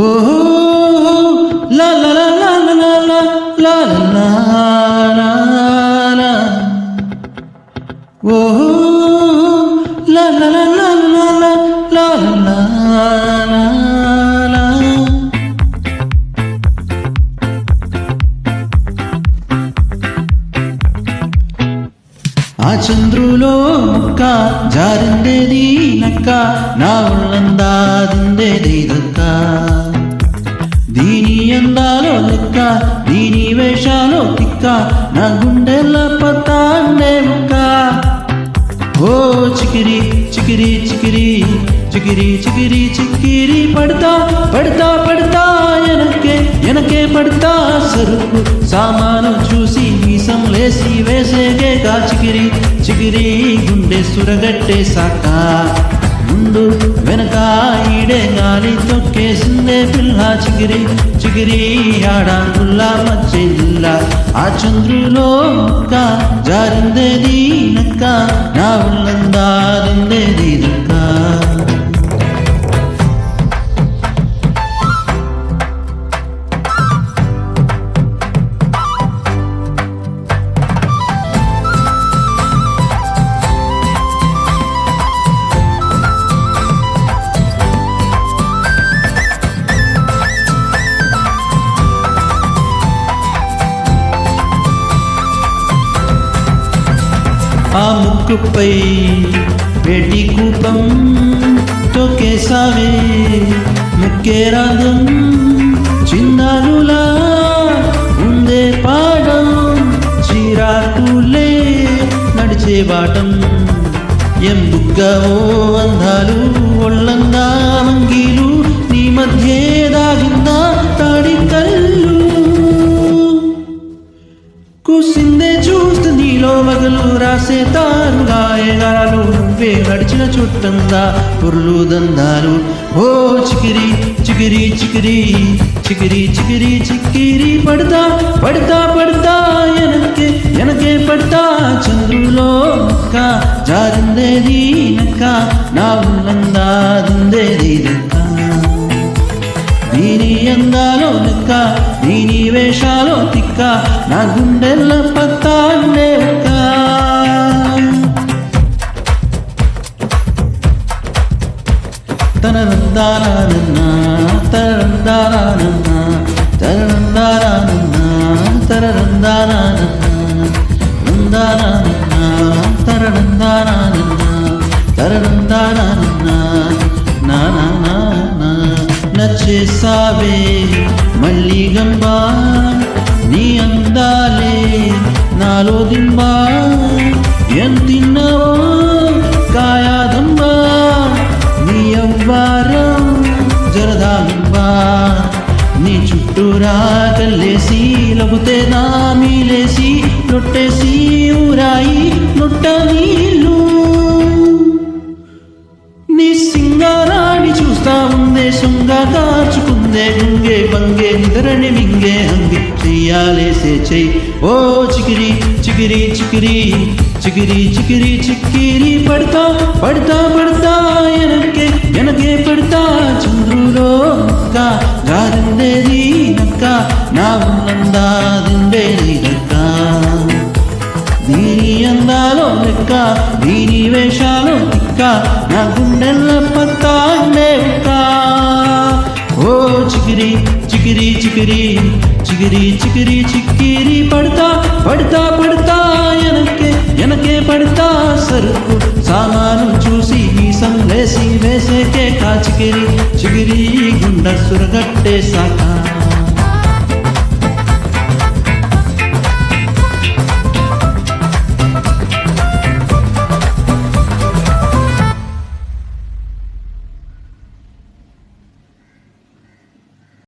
ఓహో లా లా లా లా లా లా లా లా లా లా ఓహో లా లా లా లా లా లా లా లా లా లా ఆ చంద్రులో ముక్క జారిందేది నక్క నా ఒళ్ళందాదిందేది దక్క దీని అందాలో లెక్క దీని వేషాలో తిక్క నా గుండెల పతాండే ముక్క ఓ చికిరి చికిరి చికిరి చికిరి చికిరి చికిరి పడతా పడతా పడతా ఎనకే పడతా సరుకు సామాను చూసి మీసం లేసి వేసేగే కా చికిరి చికిరి గుండె సురగట్టే సాక ముందు వెనక ఈడే గాలి తొక్కేసిందే పిల్ల చికిరి చికిరి ఆడాంగుల్లా మచ్చే జిల్లా ఆ చంద్రులో ముక్క జారిందేది నక్క నా ఉల్లందారిందేది దక్క ఆ ముక్కుపై వేటి కూపం తొక్కేసావే ముక్కే రాగం చిన్నారులా ఉందే పాడం చిరాకులే నడిచే బాటం ఎం బుగ్గవో అందాలు ఒళ్ళంగా మంగీలు నీ మధ్యే దాగిందా తాడి కళ్ళు కూసిందే చూస్తే నీలో మగలు రాసే తారుగా ఎగాలు నువ్వే గడిచిన చుట్టందా పుర్లు దందాలు ఓ చికిరి చికిరి చికిరి చికిరి చికిరి చికిరి పడతా పడతా పడతా ఎనకే పడతా చంద్రులో నక్క జారిందేది నక్క నా ఉల్లందాదిందేది దక్క దీని అందాలో లెక్క దీని వేషాలో తిక్క నా గుండెల పత్తాండే ఒక్క తనరందారానన్నా తనరందారానన్నా తనరందారానన్నా తనరందారానన్నా రందారానన్నా తనరందారానన్నా తనరందారానన్నా నా నా నా నా నచ్చేసావే మళ్ళీ గంబా నీ అందాలే నాలో దింబా ఎంతిన్నావో కాయాదంబా నీ అవ్వారం జరదాంబా నీ చుట్టూరా కల్లేసి లబుతే నామీలేసి లొట్టేసి ఊరాయి లొట్ట నీళ్ళు నీ సింగారాన్ని చూస్తా ఉందే సొంగ కాచుకుందే గుంగే బంగే నిద్రని మింగే హంగి చెయ్యాలేసే చెయ్యి ఓ చికిరి చికిరి చికిరి చికిరి చికిరి చికిరి పడతా పడతా పడతా ఎనకే పడతా చంద్రులో నక్క జారిందేది నక్క నా ఉన్నందాదిందేది దక్క దీని అందాలో లెక్క దీని వేషాలో తిక్క నా గుండెల పత్తాండే ఒక్క ఓ చికిరి చికిరి చికిరి చికిరి చికిరి చికిరి పడతా పడతా పడతా ఎనకే పడతా సరుకు సామాను చూసి మీసం లేసి వేసేకే కా చికిరి చికిరి గుండె సురగట్టే సాక